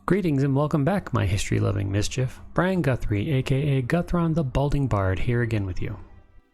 Greetings and welcome back, my history-loving mischief. Brian Guthrie, aka Guthron the Balding Bard, here again with you.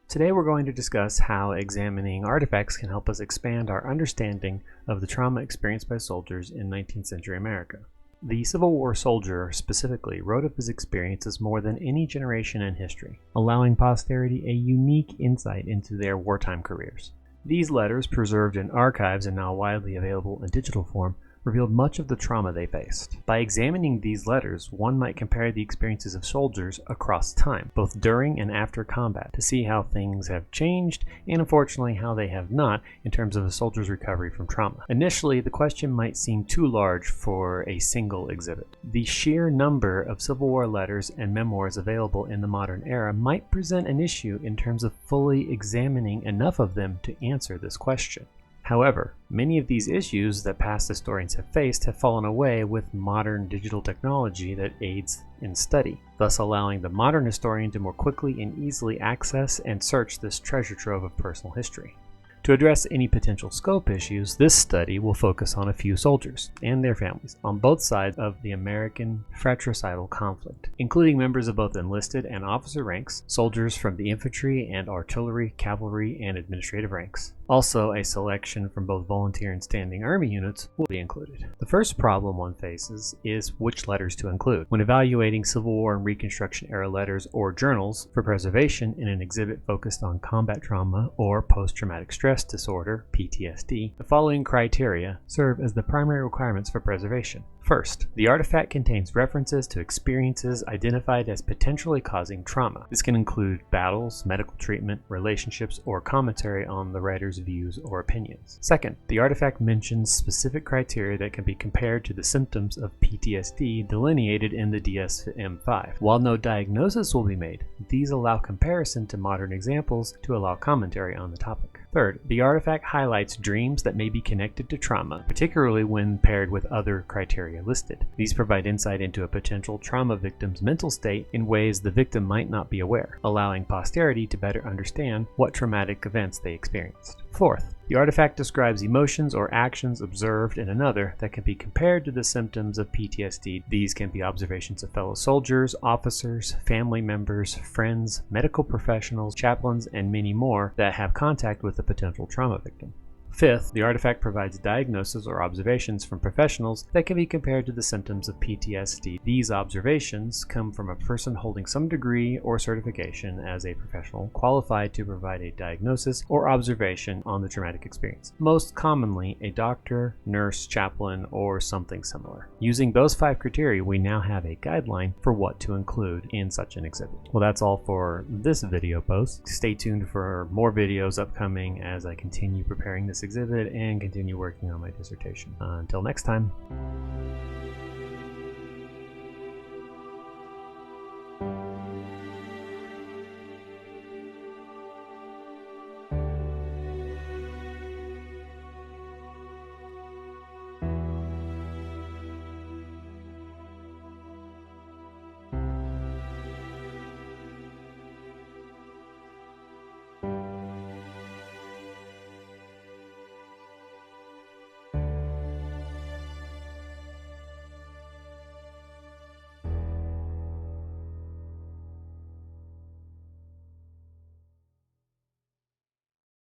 Today we're going to discuss how examining artifacts can help us expand our understanding of the trauma experienced by soldiers in 19th century America. The Civil War soldier specifically wrote of his experiences more than any generation in history, allowing posterity a unique insight into their wartime careers. These letters, preserved in archives and now widely available in digital form, revealed much of the trauma they faced. By examining these letters, one might compare the experiences of soldiers across time, both during and after combat, to see how things have changed and unfortunately how they have not in terms of a soldier's recovery from trauma. Initially, the question might seem too large for a single exhibit. The sheer number of Civil War letters and memoirs available in the modern era might present an issue in terms of fully examining enough of them to answer this question. However, many of these issues that past historians have faced have fallen away with modern digital technology that aids in study, thus allowing the modern historian to more quickly and easily access and search this treasure trove of personal history. To address any potential scope issues, this study will focus on a few soldiers and their families on both sides of the American fratricidal conflict, including members of both enlisted and officer ranks, soldiers from the infantry and artillery, cavalry, and administrative ranks. Also, a selection from both volunteer and standing army units will be included. The first problem one faces is which letters to include. When evaluating Civil War and Reconstruction era letters or journals for preservation in an exhibit focused on combat trauma or post-traumatic stress disorder, PTSD, the following criteria serve as the primary requirements for preservation. First, the artifact contains references to experiences identified as potentially causing trauma. This can include battles, medical treatment, relationships, or commentary on the writer's views or opinions. Second, the artifact mentions specific criteria that can be compared to the symptoms of PTSD delineated in the dsm-v. While no diagnosis will be made, these allow comparison to modern examples to allow commentary on the topic. Third, the artifact highlights dreams that may be connected to trauma, particularly when paired with other criteria listed. These provide insight into a potential trauma victim's mental state in ways the victim might not be aware, allowing posterity to better understand what traumatic events they experienced. Fourth, the artifact describes emotions or actions observed in another that can be compared to the symptoms of PTSD. These can be observations of fellow soldiers, officers, family members, friends, medical professionals, chaplains, and many more that have contact with the potential trauma victim. Fifth, the artifact provides diagnosis or observations from professionals that can be compared to the symptoms of PTSD. These observations come from a person holding some degree or certification as a professional qualified to provide a diagnosis or observation on the traumatic experience. Most commonly, a doctor, nurse, chaplain, or something similar. Using those 5 criteria, we now have a guideline for what to include in such an exhibit. Well, that's all for this video post. Stay tuned for more videos upcoming as I continue preparing this exhibit and continue working on my dissertation. Until next time.